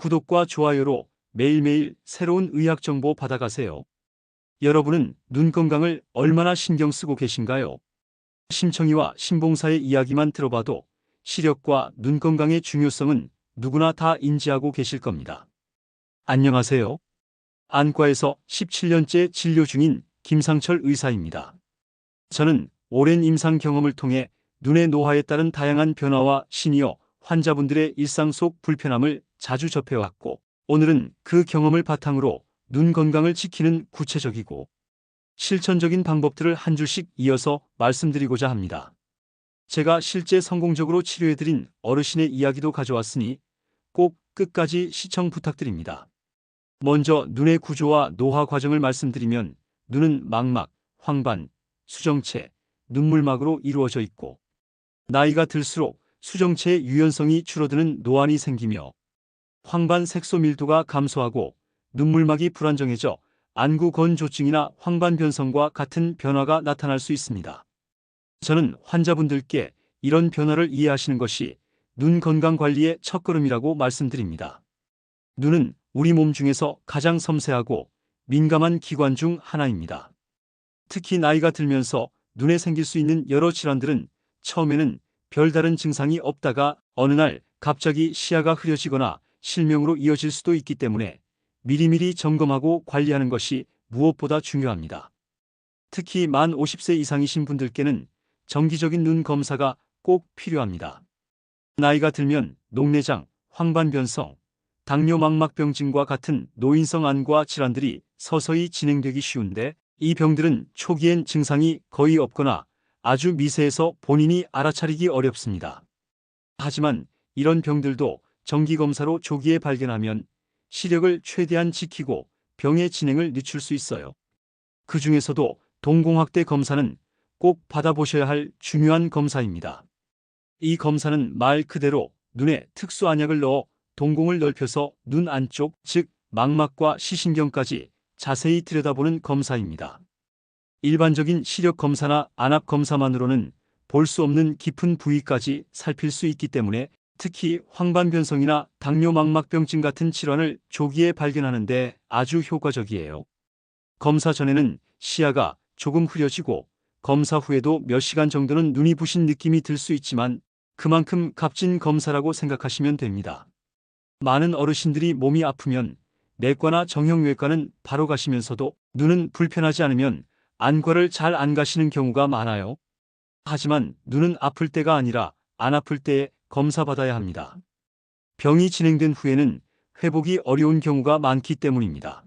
구독과 좋아요로 매일매일 새로운 의학 정보 받아가세요. 여러분은 눈 건강을 얼마나 신경 쓰고 계신가요? 심청이와 신봉사의 이야기만 들어봐도 시력과 눈 건강의 중요성은 누구나 다 인지하고 계실 겁니다. 안녕하세요. 안과에서 17년째 진료 중인 김상철 의사입니다. 저는 오랜 임상 경험을 통해 눈의 노화에 따른 다양한 변화와 시니어 환자분들의 일상 속 불편함을 자주 접해왔고, 오늘은 그 경험을 바탕으로 눈 건강을 지키는 구체적이고 실천적인 방법들을 한 줄씩 이어서 말씀드리고자 합니다. 제가 실제 성공적으로 치료해드린 어르신의 이야기도 가져왔으니 꼭 끝까지 시청 부탁드립니다. 먼저 눈의 구조와 노화 과정을 말씀드리면, 눈은 망막, 황반, 수정체, 눈물막으로 이루어져 있고, 나이가 들수록 수정체의 유연성이 줄어드는 노안이 생기며 황반 색소 밀도가 감소하고 눈물막이 불안정해져 안구 건조증이나 황반 변성과 같은 변화가 나타날 수 있습니다. 저는 환자분들께 이런 변화를 이해하시는 것이 눈 건강 관리의 첫걸음이라고 말씀드립니다. 눈은 우리 몸 중에서 가장 섬세하고 민감한 기관 중 하나입니다. 특히 나이가 들면서 눈에 생길 수 있는 여러 질환들은 처음에는 별다른 증상이 없다가 어느 날 갑자기 시야가 흐려지거나 실명으로 이어질 수도 있기 때문에 미리미리 점검하고 관리하는 것이 무엇보다 중요합니다. 특히 만 50세 이상이신 분들께는 정기적인 눈 검사가 꼭 필요합니다. 나이가 들면 녹내장, 황반변성, 당뇨망막병증과 같은 노인성 안과 질환들이 서서히 진행되기 쉬운데, 이 병들은 초기엔 증상이 거의 없거나 아주 미세해서 본인이 알아차리기 어렵습니다. 하지만 이런 병들도 정기검사로 조기에 발견하면 시력을 최대한 지키고 병의 진행을 늦출 수 있어요. 그 중에서도 동공확대 검사는 꼭 받아보셔야 할 중요한 검사입니다. 이 검사는 말 그대로 눈에 특수 안약을 넣어 동공을 넓혀서 눈 안쪽, 즉 망막과 시신경까지 자세히 들여다보는 검사입니다. 일반적인 시력 검사나 안압 검사만으로는 볼 수 없는 깊은 부위까지 살필 수 있기 때문에 특히 황반변성이나 당뇨망막병증 같은 질환을 조기에 발견하는 데 아주 효과적이에요. 검사 전에는 시야가 조금 흐려지고 검사 후에도 몇 시간 정도는 눈이 부신 느낌이 들 수 있지만 그만큼 값진 검사라고 생각하시면 됩니다. 많은 어르신들이 몸이 아프면 내과나 정형외과는 바로 가시면서도 눈은 불편하지 않으면 안과를 잘 안 가시는 경우가 많아요. 하지만 눈은 아플 때가 아니라 안 아플 때에 검사받아야 합니다. 병이 진행된 후에는 회복이 어려운 경우가 많기 때문입니다.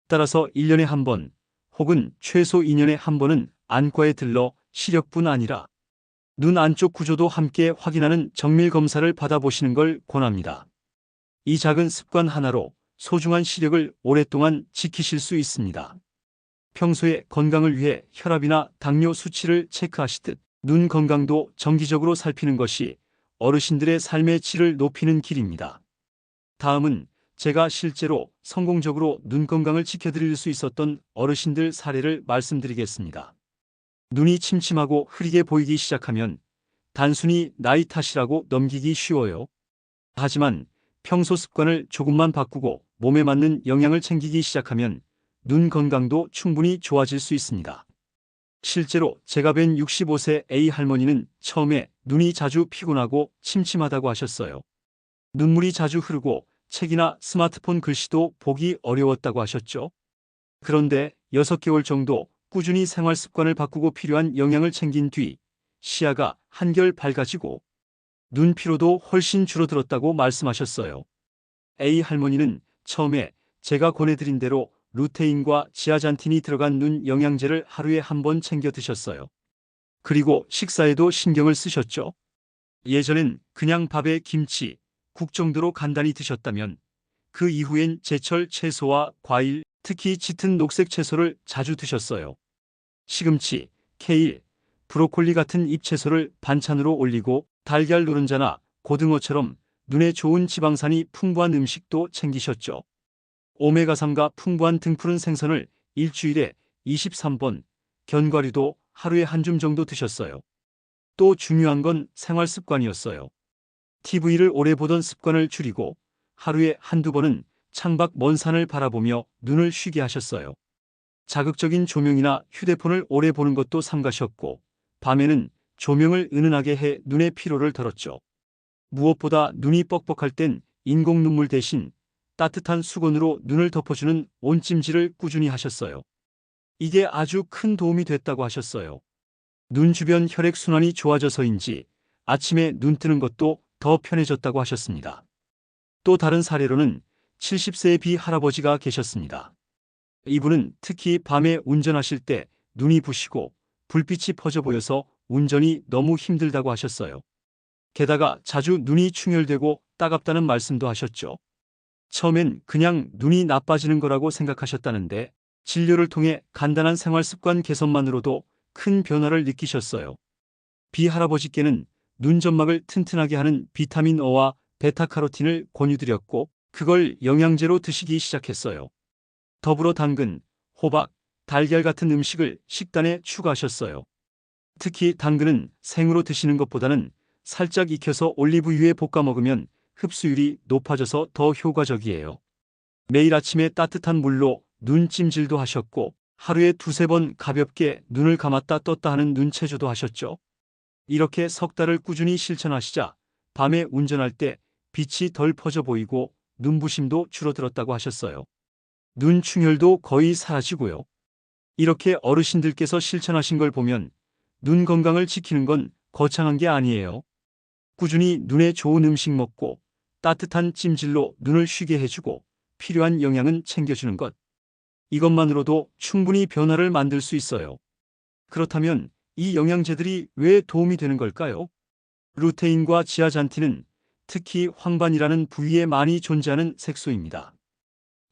따라서 1년에 한 번 혹은 최소 2년에 한 번은 안과에 들러 시력뿐 아니라 눈 안쪽 구조도 함께 확인하는 정밀 검사를 받아보시는 걸 권합니다. 이 작은 습관 하나로 소중한 시력을 오랫동안 지키실 수 있습니다. 평소에 건강을 위해 혈압이나 당뇨 수치를 체크하시듯 눈 건강도 정기적으로 살피는 것이 어르신들의 삶의 질을 높이는 길입니다. 다음은 제가 실제로 성공적으로 눈 건강을 지켜드릴 수 있었던 어르신들 사례를 말씀드리겠습니다. 눈이 침침하고 흐리게 보이기 시작하면 단순히 나이 탓이라고 넘기기 쉬워요. 하지만 평소 습관을 조금만 바꾸고 몸에 맞는 영양을 챙기기 시작하면 눈 건강도 충분히 좋아질 수 있습니다. 실제로 제가 뵌 65세 A 할머니는 처음에 눈이 자주 피곤하고 침침하다고 하셨어요. 눈물이 자주 흐르고 책이나 스마트폰 글씨도 보기 어려웠다고 하셨죠. 그런데 6개월 정도 꾸준히 생활 습관을 바꾸고 필요한 영양을 챙긴 뒤 시야가 한결 밝아지고 눈 피로도 훨씬 줄어들었다고 말씀하셨어요. A 할머니는 처음에 제가 권해드린 대로 루테인과 지아잔틴이 들어간 눈 영양제를 하루에 한 번 챙겨 드셨어요. 그리고 식사에도 신경을 쓰셨죠. 예전엔 그냥 밥에 김치, 국 정도로 간단히 드셨다면 그 이후엔 제철 채소와 과일, 특히 짙은 녹색 채소를 자주 드셨어요. 시금치, 케일, 브로콜리 같은 잎채소를 반찬으로 올리고 달걀 노른자나 고등어처럼 눈에 좋은 지방산이 풍부한 음식도 챙기셨죠. 오메가3가 풍부한 등푸른 생선을 일주일에 23번, 견과류도 하루에 한 줌 정도 드셨어요. 또 중요한 건 생활 습관이었어요. TV를 오래 보던 습관을 줄이고 하루에 한두 번은 창밖 먼 산을 바라보며 눈을 쉬게 하셨어요. 자극적인 조명이나 휴대폰을 오래 보는 것도 삼가셨고, 밤에는 조명을 은은하게 해 눈의 피로를 덜었죠. 무엇보다 눈이 뻑뻑할 땐 인공 눈물 대신 따뜻한 수건으로 눈을 덮어주는 온찜질을 꾸준히 하셨어요. 이게 아주 큰 도움이 됐다고 하셨어요. 눈 주변 혈액순환이 좋아져서인지 아침에 눈 뜨는 것도 더 편해졌다고 하셨습니다. 또 다른 사례로는 70세의 비할아버지가 계셨습니다. 이분은 특히 밤에 운전하실 때 눈이 부시고 불빛이 퍼져 보여서 운전이 너무 힘들다고 하셨어요. 게다가 자주 눈이 충혈되고 따갑다는 말씀도 하셨죠. 처음엔 그냥 눈이 나빠지는 거라고 생각하셨다는데 진료를 통해 간단한 생활 습관 개선만으로도 큰 변화를 느끼셨어요. 비할아버지께는 눈점막을 튼튼하게 하는 비타민 O와 베타카로틴을 권유드렸고 그걸 영양제로 드시기 시작했어요. 더불어 당근, 호박, 달걀 같은 음식을 식단에 추가하셨어요. 특히 당근은 생으로 드시는 것보다는 살짝 익혀서 올리브유에 볶아 먹으면 흡수율이 높아져서 더 효과적이에요. 매일 아침에 따뜻한 물로 눈찜질도 하셨고 하루에 두세 번 가볍게 눈을 감았다 떴다 하는 눈체조도 하셨죠. 이렇게 석 달을 꾸준히 실천하시자 밤에 운전할 때 빛이 덜 퍼져 보이고 눈부심도 줄어들었다고 하셨어요. 눈 충혈도 거의 사라지고요. 이렇게 어르신들께서 실천하신 걸 보면 눈 건강을 지키는 건 거창한 게 아니에요. 꾸준히 눈에 좋은 음식 먹고 따뜻한 찜질로 눈을 쉬게 해주고 필요한 영양은 챙겨주는 것. 이것만으로도 충분히 변화를 만들 수 있어요. 그렇다면 이 영양제들이 왜 도움이 되는 걸까요? 루테인과 지아잔틴은 특히 황반이라는 부위에 많이 존재하는 색소입니다.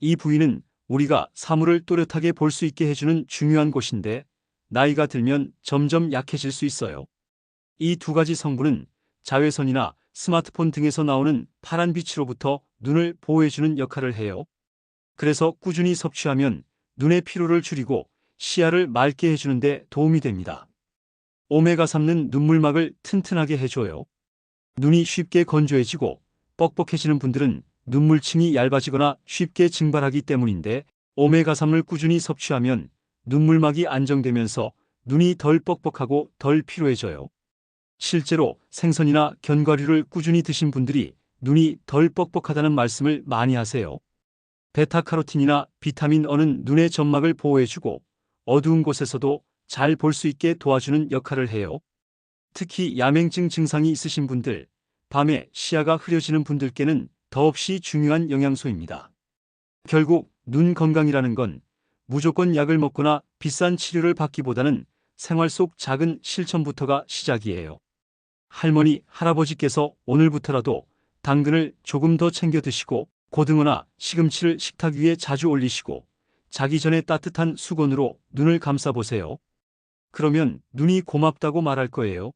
이 부위는 우리가 사물을 또렷하게 볼 수 있게 해주는 중요한 곳인데 나이가 들면 점점 약해질 수 있어요. 이 두 가지 성분은 자외선이나 스마트폰 등에서 나오는 파란 빛으로부터 눈을 보호해주는 역할을 해요. 그래서 꾸준히 섭취하면 눈의 피로를 줄이고 시야를 맑게 해주는 데 도움이 됩니다. 오메가3는 눈물막을 튼튼하게 해줘요. 눈이 쉽게 건조해지고 뻑뻑해지는 분들은 눈물층이 얇아지거나 쉽게 증발하기 때문인데 오메가3을 꾸준히 섭취하면 눈물막이 안정되면서 눈이 덜 뻑뻑하고 덜 피로해져요. 실제로 생선이나 견과류를 꾸준히 드신 분들이 눈이 덜 뻑뻑하다는 말씀을 많이 하세요. 베타카로틴이나 비타민 O는 눈의 점막을 보호해주고 어두운 곳에서도 잘 볼 수 있게 도와주는 역할을 해요. 특히 야맹증 증상이 있으신 분들, 밤에 시야가 흐려지는 분들께는 더없이 중요한 영양소입니다. 결국 눈 건강이라는 건 무조건 약을 먹거나 비싼 치료를 받기보다는 생활 속 작은 실천부터가 시작이에요. 할머니, 할아버지께서 오늘부터라도 당근을 조금 더 챙겨 드시고 고등어나 시금치를 식탁 위에 자주 올리시고 자기 전에 따뜻한 수건으로 눈을 감싸보세요. 그러면 눈이 고맙다고 말할 거예요.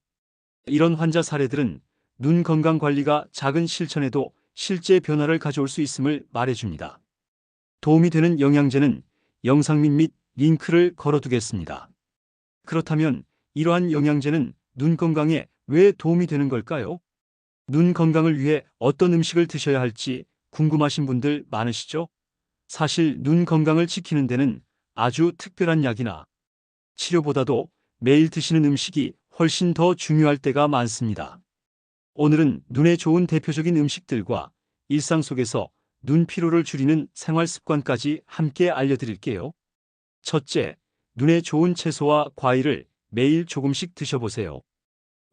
이런 환자 사례들은 눈 건강 관리가 작은 실천에도 실제 변화를 가져올 수 있음을 말해줍니다. 도움이 되는 영양제는 영상 및 링크를 걸어두겠습니다. 그렇다면 이러한 영양제는 눈 건강에 왜 도움이 되는 걸까요? 눈 건강을 위해 어떤 음식을 드셔야 할지 궁금하신 분들 많으시죠? 사실 눈 건강을 지키는 데는 아주 특별한 약이나 치료보다도 매일 드시는 음식이 훨씬 더 중요할 때가 많습니다. 오늘은 눈에 좋은 대표적인 음식들과 일상 속에서 눈 피로를 줄이는 생활 습관까지 함께 알려드릴게요. 첫째, 눈에 좋은 채소와 과일을 매일 조금씩 드셔보세요.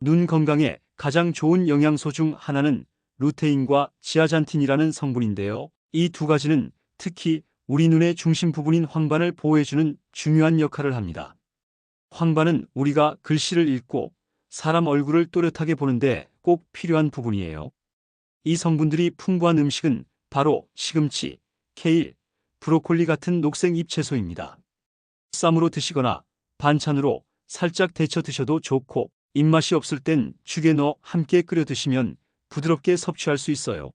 눈 건강에 가장 좋은 영양소 중 하나는 루테인과 지아잔틴이라는 성분인데요. 이 두 가지는 특히 우리 눈의 중심 부분인 황반을 보호해주는 중요한 역할을 합니다. 황반은 우리가 글씨를 읽고 사람 얼굴을 또렷하게 보는데 꼭 필요한 부분이에요. 이 성분들이 풍부한 음식은 바로 시금치, 케일, 브로콜리 같은 녹색 잎채소입니다. 쌈으로 드시거나 반찬으로 살짝 데쳐 드셔도 좋고 입맛이 없을 땐 죽에 넣어 함께 끓여 드시면 부드럽게 섭취할 수 있어요.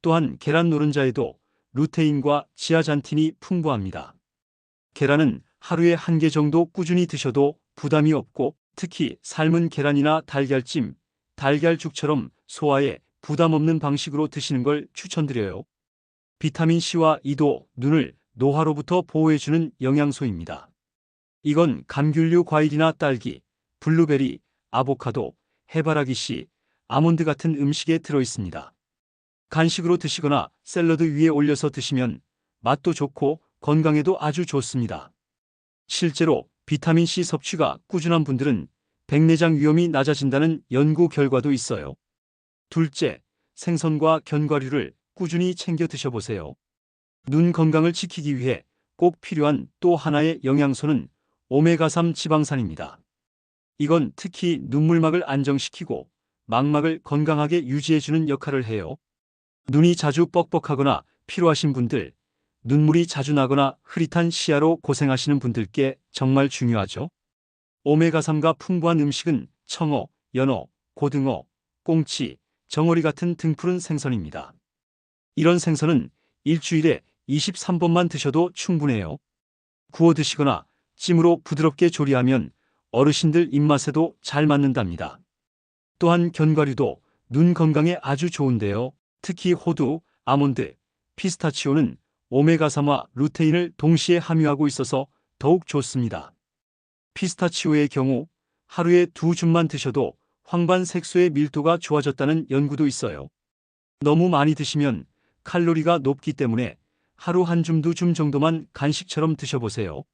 또한 계란 노른자에도 루테인과 지아잔틴이 풍부합니다. 계란은 하루에 1개 정도 꾸준히 드셔도 부담이 없고 특히 삶은 계란이나 달걀찜, 달걀죽처럼 소화에 부담 없는 방식으로 드시는 걸 추천드려요. 비타민C와 E도 눈을 노화로부터 보호해주는 영양소입니다. 이건 감귤류 과일이나 딸기, 블루베리, 아보카도, 해바라기씨, 아몬드 같은 음식에 들어있습니다. 간식으로 드시거나 샐러드 위에 올려서 드시면 맛도 좋고 건강에도 아주 좋습니다. 실제로 비타민C 섭취가 꾸준한 분들은 백내장 위험이 낮아진다는 연구 결과도 있어요. 둘째, 생선과 견과류를 꾸준히 챙겨 드셔보세요. 눈 건강을 지키기 위해 꼭 필요한 또 하나의 영양소는 오메가3 지방산입니다. 이건 특히 눈물막을 안정시키고 망막을 건강하게 유지해주는 역할을 해요. 눈이 자주 뻑뻑하거나 피로하신 분들, 눈물이 자주 나거나 흐릿한 시야로 고생하시는 분들께 정말 중요하죠. 오메가3가 풍부한 음식은 청어, 연어, 고등어, 꽁치, 정어리 같은 등푸른 생선입니다. 이런 생선은 일주일에 23번만 드셔도 충분해요. 구워 드시거나 찜으로 부드럽게 조리하면 어르신들 입맛에도 잘 맞는답니다. 또한 견과류도 눈 건강에 아주 좋은데요. 특히 호두, 아몬드, 피스타치오는 오메가3와 루테인을 동시에 함유하고 있어서 더욱 좋습니다. 피스타치오의 경우 하루에 2줌만 드셔도 황반 색소의 밀도가 좋아졌다는 연구도 있어요. 너무 많이 드시면 칼로리가 높기 때문에 하루 1줌 2줌 정도만 간식처럼 드셔보세요.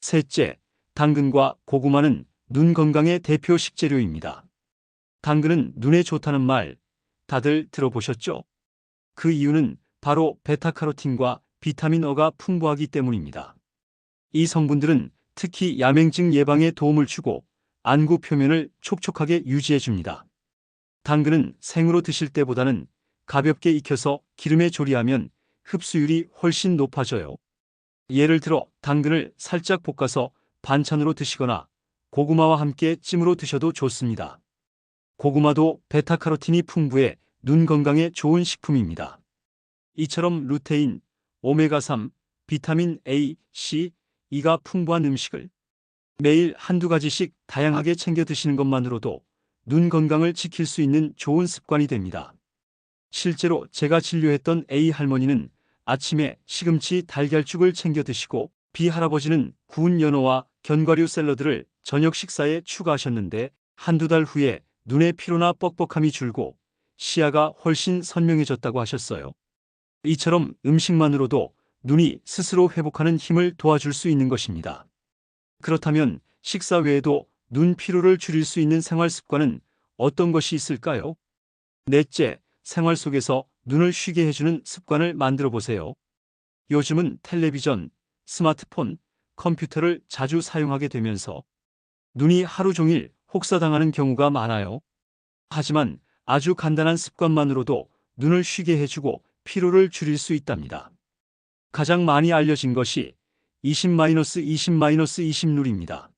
셋째, 당근과 고구마는 눈 건강의 대표 식재료입니다. 당근은 눈에 좋다는 말 다들 들어보셨죠? 그 이유는 바로 베타카로틴과 비타민 E가 풍부하기 때문입니다. 이 성분들은 특히 야맹증 예방에 도움을 주고 안구 표면을 촉촉하게 유지해줍니다. 당근은 생으로 드실 때보다는 가볍게 익혀서 기름에 조리하면 흡수율이 훨씬 높아져요. 예를 들어 당근을 살짝 볶아서 반찬으로 드시거나 고구마와 함께 찜으로 드셔도 좋습니다. 고구마도 베타카로틴이 풍부해 눈 건강에 좋은 식품입니다. 이처럼 루테인, 오메가3, 비타민 A, C, E가 풍부한 음식을 매일 한두 가지씩 다양하게 챙겨 드시는 것만으로도 눈 건강을 지킬 수 있는 좋은 습관이 됩니다. 실제로 제가 진료했던 A 할머니는 아침에 시금치 달걀죽을 챙겨 드시고 B 할아버지는 구운 연어와 견과류 샐러드를 저녁 식사에 추가하셨는데 한두 달 후에 눈의 피로나 뻑뻑함이 줄고 시야가 훨씬 선명해졌다고 하셨어요. 이처럼 음식만으로도 눈이 스스로 회복하는 힘을 도와줄 수 있는 것입니다. 그렇다면 식사 외에도 눈 피로를 줄일 수 있는 생활 습관은 어떤 것이 있을까요? 넷째, 생활 속에서 눈을 쉬게 해주는 습관을 만들어 보세요. 요즘은 텔레비전, 스마트폰, 컴퓨터를 자주 사용하게 되면서 눈이 하루 종일 혹사당하는 경우가 많아요. 하지만 아주 간단한 습관만으로도 눈을 쉬게 해주고 피로를 줄일 수 있답니다. 가장 많이 알려진 것이 20-20-20 룰입니다.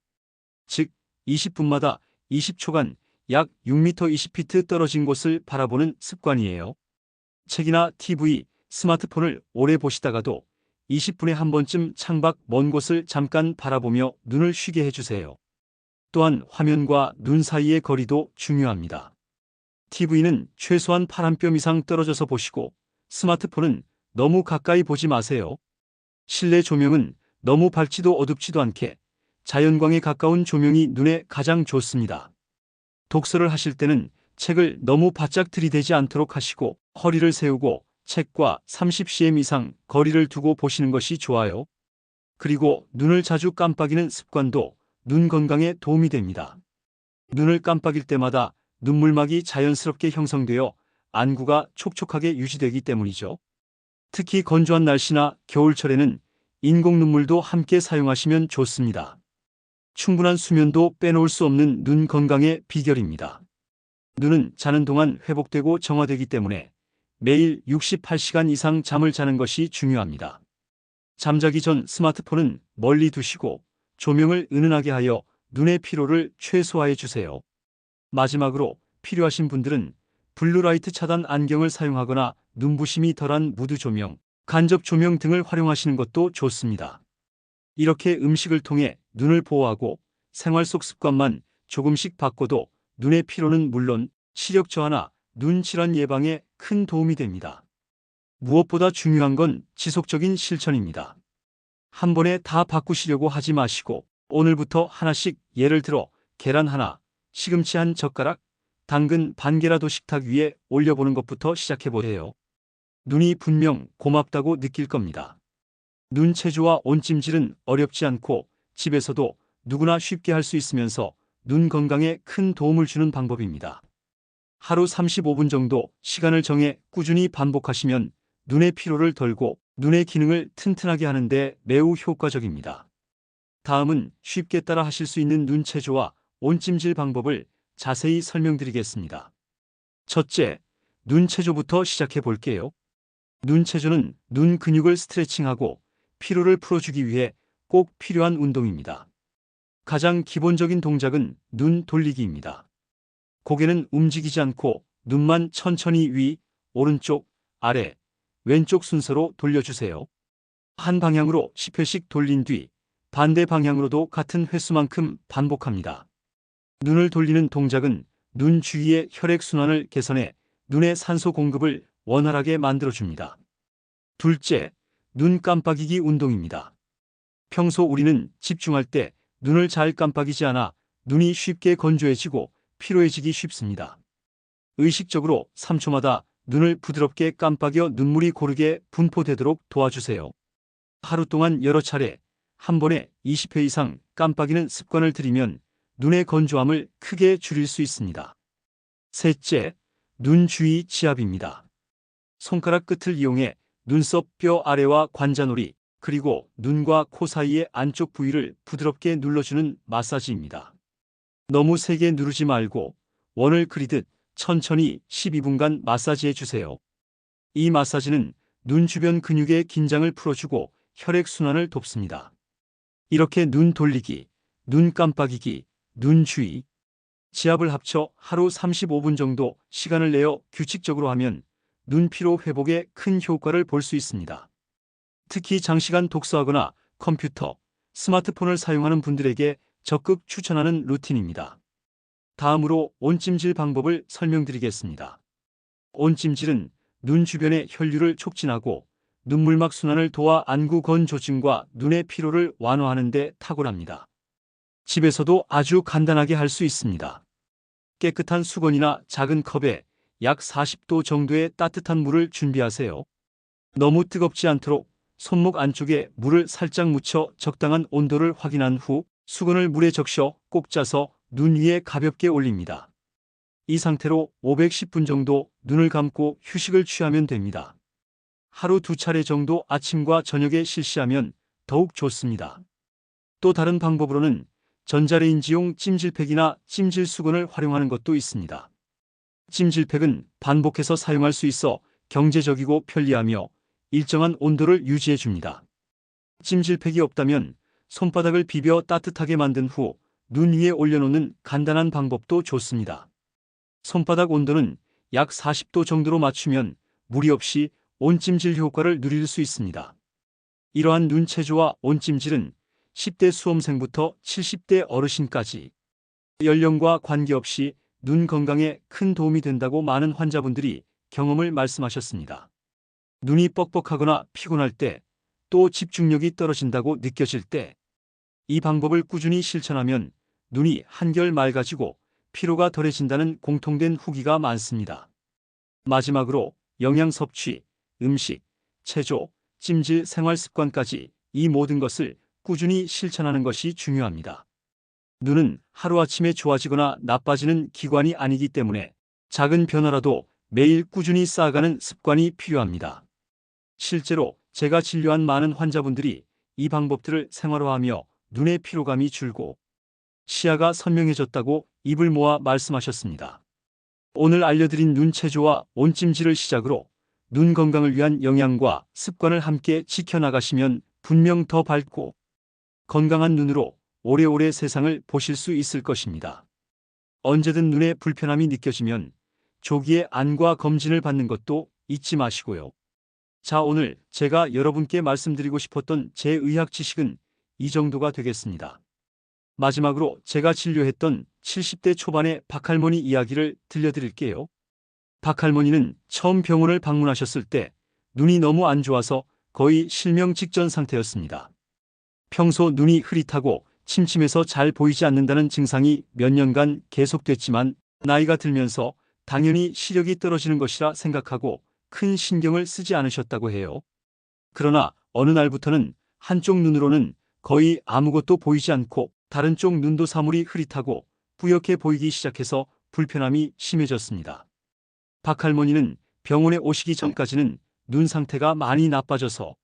즉, 20분마다 20초간 약 6m 20피트 떨어진 곳을 바라보는 습관이에요. 책이나 TV, 스마트폰을 오래 보시다가도 20분에 한 번쯤 창밖 먼 곳을 잠깐 바라보며 눈을 쉬게 해주세요. 또한 화면과 눈 사이의 거리도 중요합니다. TV는 최소한 8뼘 이상 떨어져서 보시고 스마트폰은 너무 가까이 보지 마세요. 실내 조명은 너무 밝지도 어둡지도 않게 자연광에 가까운 조명이 눈에 가장 좋습니다. 독서를 하실 때는 책을 너무 바짝 들이대지 않도록 하시고 허리를 세우고 책과 30cm 이상 거리를 두고 보시는 것이 좋아요. 그리고 눈을 자주 깜빡이는 습관도 눈 건강에 도움이 됩니다. 눈을 깜빡일 때마다 눈물막이 자연스럽게 형성되어 안구가 촉촉하게 유지되기 때문이죠. 특히 건조한 날씨나 겨울철에는 인공 눈물도 함께 사용하시면 좋습니다. 충분한 수면도 빼놓을 수 없는 눈 건강의 비결입니다. 눈은 자는 동안 회복되고 정화되기 때문에 매일 68시간 이상 잠을 자는 것이 중요합니다. 잠자기 전 스마트폰은 멀리 두시고 조명을 은은하게 하여 눈의 피로를 최소화해 주세요. 마지막으로 필요하신 분들은 블루라이트 차단 안경을 사용하거나 눈부심이 덜한 무드 조명, 간접 조명 등을 활용하시는 것도 좋습니다. 이렇게 음식을 통해 눈을 보호하고 생활 속 습관만 조금씩 바꿔도 눈의 피로는 물론 시력 저하나 눈 질환 예방에 큰 도움이 됩니다. 무엇보다 중요한 건 지속적인 실천입니다. 한 번에 다 바꾸시려고 하지 마시고 오늘부터 하나씩, 예를 들어 계란 하나, 시금치 한 젓가락, 당근 반 개라도 식탁 위에 올려보는 것부터 시작해보세요. 눈이 분명 고맙다고 느낄 겁니다. 눈 체조와 온찜질은 어렵지 않고 집에서도 누구나 쉽게 할 수 있으면서 눈 건강에 큰 도움을 주는 방법입니다. 하루 35분 정도 시간을 정해 꾸준히 반복하시면 눈의 피로를 덜고 눈의 기능을 튼튼하게 하는데 매우 효과적입니다. 다음은 쉽게 따라 하실 수 있는 눈 체조와 온찜질 방법을 자세히 설명드리겠습니다. 첫째, 눈 체조부터 시작해 볼게요. 눈 체조는 눈 근육을 스트레칭하고 피로를 풀어주기 위해 꼭 필요한 운동입니다. 가장 기본적인 동작은 눈 돌리기입니다. 고개는 움직이지 않고 눈만 천천히 위, 오른쪽, 아래, 왼쪽 순서로 돌려주세요. 한 방향으로 10회씩 돌린 뒤 반대 방향으로도 같은 횟수만큼 반복합니다. 눈을 돌리는 동작은 눈 주위의 혈액순환을 개선해 눈의 산소 공급을 원활하게 만들어줍니다. 둘째, 눈 깜빡이기 운동입니다. 평소 우리는 집중할 때 눈을 잘 깜빡이지 않아 눈이 쉽게 건조해지고 피로해지기 쉽습니다. 의식적으로 3초마다 눈을 부드럽게 깜빡여 눈물이 고르게 분포되도록 도와주세요. 하루 동안 여러 차례, 한 번에 20회 이상 깜빡이는 습관을 들이면 눈의 건조함을 크게 줄일 수 있습니다. 셋째, 눈 주위 지압입니다. 손가락 끝을 이용해 눈썹 뼈 아래와 관자놀이, 그리고 눈과 코 사이의 안쪽 부위를 부드럽게 눌러주는 마사지입니다. 너무 세게 누르지 말고 원을 그리듯 천천히 12분간 마사지해 주세요. 이 마사지는 눈 주변 근육의 긴장을 풀어주고 혈액순환을 돕습니다. 이렇게 눈 돌리기, 눈 깜빡이기, 눈 주위, 지압을 합쳐 하루 35분 정도 시간을 내어 규칙적으로 하면 눈 피로 회복에 큰 효과를 볼 수 있습니다. 특히 장시간 독서하거나 컴퓨터, 스마트폰을 사용하는 분들에게 적극 추천하는 루틴입니다. 다음으로 온찜질 방법을 설명드리겠습니다. 온찜질은 눈 주변의 혈류를 촉진하고 눈물막 순환을 도와 안구 건조증과 눈의 피로를 완화하는 데 탁월합니다. 집에서도 아주 간단하게 할 수 있습니다. 깨끗한 수건이나 작은 컵에 약 40도 정도의 따뜻한 물을 준비하세요. 너무 뜨겁지 않도록 손목 안쪽에 물을 살짝 묻혀 적당한 온도를 확인한 후 수건을 물에 적셔 꼭 짜서 눈 위에 가볍게 올립니다. 이 상태로 510분 정도 눈을 감고 휴식을 취하면 됩니다. 하루 2차례 정도 아침과 저녁에 실시하면 더욱 좋습니다. 또 다른 방법으로는 전자레인지용 찜질팩이나 찜질수건을 활용하는 것도 있습니다. 찜질팩은 반복해서 사용할 수 있어 경제적이고 편리하며 일정한 온도를 유지해 줍니다. 찜질팩이 없다면 손바닥을 비벼 따뜻하게 만든 후 눈 위에 올려놓는 간단한 방법도 좋습니다. 손바닥 온도는 약 40도 정도로 맞추면 무리 없이 온찜질 효과를 누릴 수 있습니다. 이러한 눈 체조와 온찜질은 10대 수험생부터 70대 어르신까지 연령과 관계없이 눈 건강에 큰 도움이 된다고 많은 환자분들이 경험을 말씀하셨습니다. 눈이 뻑뻑하거나 피곤할 때, 또 집중력이 떨어진다고 느껴질 때, 이 방법을 꾸준히 실천하면 눈이 한결 맑아지고 피로가 덜해진다는 공통된 후기가 많습니다. 마지막으로 영양 섭취, 음식, 체조, 찜질 생활 습관까지 이 모든 것을 꾸준히 실천하는 것이 중요합니다. 눈은 하루아침에 좋아지거나 나빠지는 기관이 아니기 때문에 작은 변화라도 매일 꾸준히 쌓아가는 습관이 필요합니다. 실제로 제가 진료한 많은 환자분들이 이 방법들을 생활화하며 눈의 피로감이 줄고 시야가 선명해졌다고 입을 모아 말씀하셨습니다. 오늘 알려드린 눈 체조와 온찜질을 시작으로 눈 건강을 위한 영양과 습관을 함께 지켜나가시면 분명 더 밝고 건강한 눈으로 오래오래 세상을 보실 수 있을 것입니다. 언제든 눈에 불편함이 느껴지면 조기에 안과 검진을 받는 것도 잊지 마시고요. 자, 오늘 제가 여러분께 말씀드리고 싶었던 제 의학 지식은 이 정도가 되겠습니다. 마지막으로 제가 진료했던 70대 초반의 박할머니 이야기를 들려드릴게요. 박할머니는 처음 병원을 방문하셨을 때 눈이 너무 안 좋아서 거의 실명 직전 상태였습니다. 평소 눈이 흐릿하고 침침해서 잘 보이지 않는다는 증상이 몇 년간 계속됐지만 나이가 들면서 당연히 시력이 떨어지는 것이라 생각하고 큰 신경을 쓰지 않으셨다고 해요. 그러나 어느 날부터는 한쪽 눈으로는 거의 아무것도 보이지 않고 다른 쪽 눈도 사물이 흐릿하고 뿌옇게 보이기 시작해서 불편함이 심해졌습니다. 박할머니는 병원에 오시기 전까지는 눈 상태가 많이 나빠져서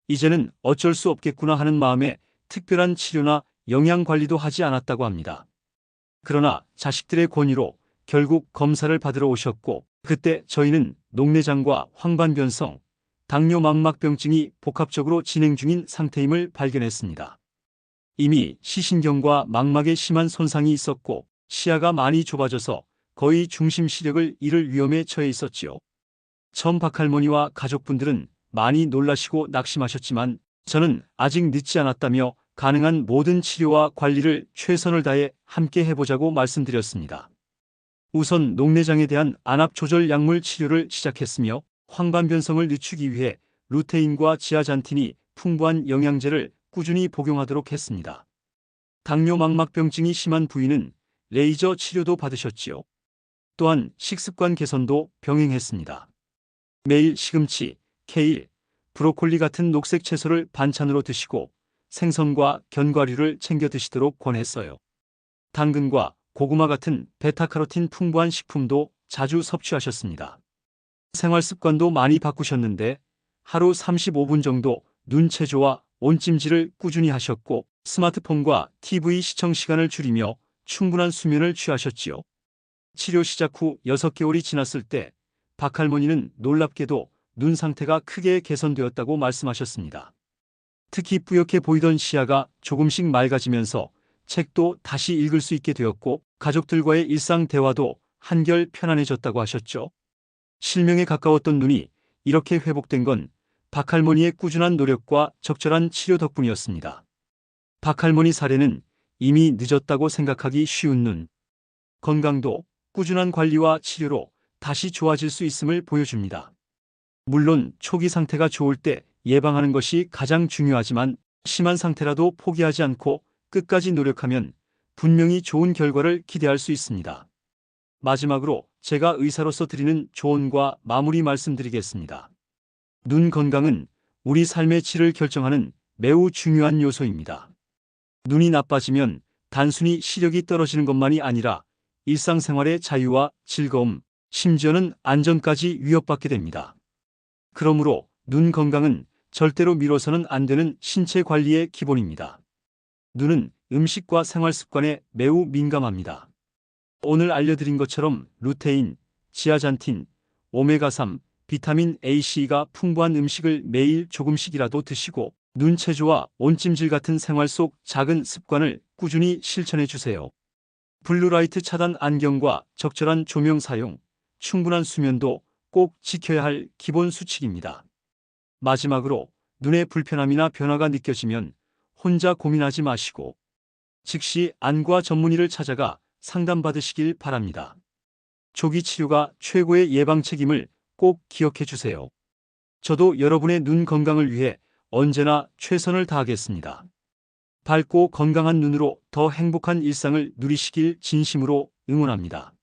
이제는 어쩔 수 없겠구나 하는 마음에 특별한 치료나 영양 관리도 하지 않았다고 합니다. 그러나 자식들의 권유로 결국 검사를 받으러 오셨고 그때 저희는 녹내장과 황반변성, 당뇨 망막병증이 복합적으로 진행 중인 상태임을 발견했습니다. 이미 시신경과 망막에 심한 손상이 있었고 시야가 많이 좁아져서 거의 중심 시력을 잃을 위험에 처해 있었지요. 처음 박할머니와 가족분들은 많이 놀라시고 낙심하셨지만 저는 아직 늦지 않았다며 가능한 모든 치료와 관리를 최선을 다해 함께 해보자고 말씀드렸습니다. 우선 녹내장에 대한 안압 조절 약물 치료를 시작했으며 황반변성을 늦추기 위해 루테인과 지아잔틴이 풍부한 영양제를 꾸준히 복용하도록 했습니다. 당뇨 망막병증이 심한 부위는 레이저 치료도 받으셨지요. 또한 식습관 개선도 병행했습니다. 매일 시금치, 케일, 브로콜리 같은 녹색 채소를 반찬으로 드시고 생선과 견과류를 챙겨 드시도록 권했어요. 당근과 고구마 같은 베타카로틴 풍부한 식품도 자주 섭취하셨습니다. 생활 습관도 많이 바꾸셨는데 하루 35분 정도 눈체조와 온찜질을 꾸준히 하셨고 스마트폰과 TV 시청 시간을 줄이며 충분한 수면을 취하셨지요. 치료 시작 후 6개월이 지났을 때 박할머니는 놀랍게도 눈 상태가 크게 개선되었다고 말씀하셨습니다. 특히 뿌옇게 보이던 시야가 조금씩 맑아지면서 책도 다시 읽을 수 있게 되었고 가족들과의 일상 대화도 한결 편안해졌다고 하셨죠. 실명에 가까웠던 눈이 이렇게 회복된 건 박할머니의 꾸준한 노력과 적절한 치료 덕분이었습니다. 박할머니 사례는 이미 늦었다고 생각하기 쉬운 눈 건강도 꾸준한 관리와 치료로 다시 좋아질 수 있음을 보여줍니다. 물론 초기 상태가 좋을 때 예방하는 것이 가장 중요하지만 심한 상태라도 포기하지 않고 끝까지 노력하면 분명히 좋은 결과를 기대할 수 있습니다. 마지막으로 제가 의사로서 드리는 조언과 마무리 말씀드리겠습니다. 눈 건강은 우리 삶의 질을 결정하는 매우 중요한 요소입니다. 눈이 나빠지면 단순히 시력이 떨어지는 것만이 아니라 일상생활의 자유와 즐거움, 심지어는 안전까지 위협받게 됩니다. 그러므로 눈 건강은 절대로 미뤄서는 안 되는 신체 관리의 기본입니다. 눈은 음식과 생활 습관에 매우 민감합니다. 오늘 알려드린 것처럼 루테인, 지아잔틴, 오메가3, 비타민 A, C가 풍부한 음식을 매일 조금씩이라도 드시고 눈체조와 온찜질 같은 생활 속 작은 습관을 꾸준히 실천해 주세요. 블루라이트 차단 안경과 적절한 조명 사용, 충분한 수면도 꼭 지켜야 할 기본 수칙입니다. 마지막으로 눈의 불편함이나 변화가 느껴지면 혼자 고민하지 마시고 즉시 안과 전문의를 찾아가 상담받으시길 바랍니다. 조기 치료가 최고의 예방 책임을 꼭 기억해 주세요. 저도 여러분의 눈 건강을 위해 언제나 최선을 다하겠습니다. 밝고 건강한 눈으로 더 행복한 일상을 누리시길 진심으로 응원합니다.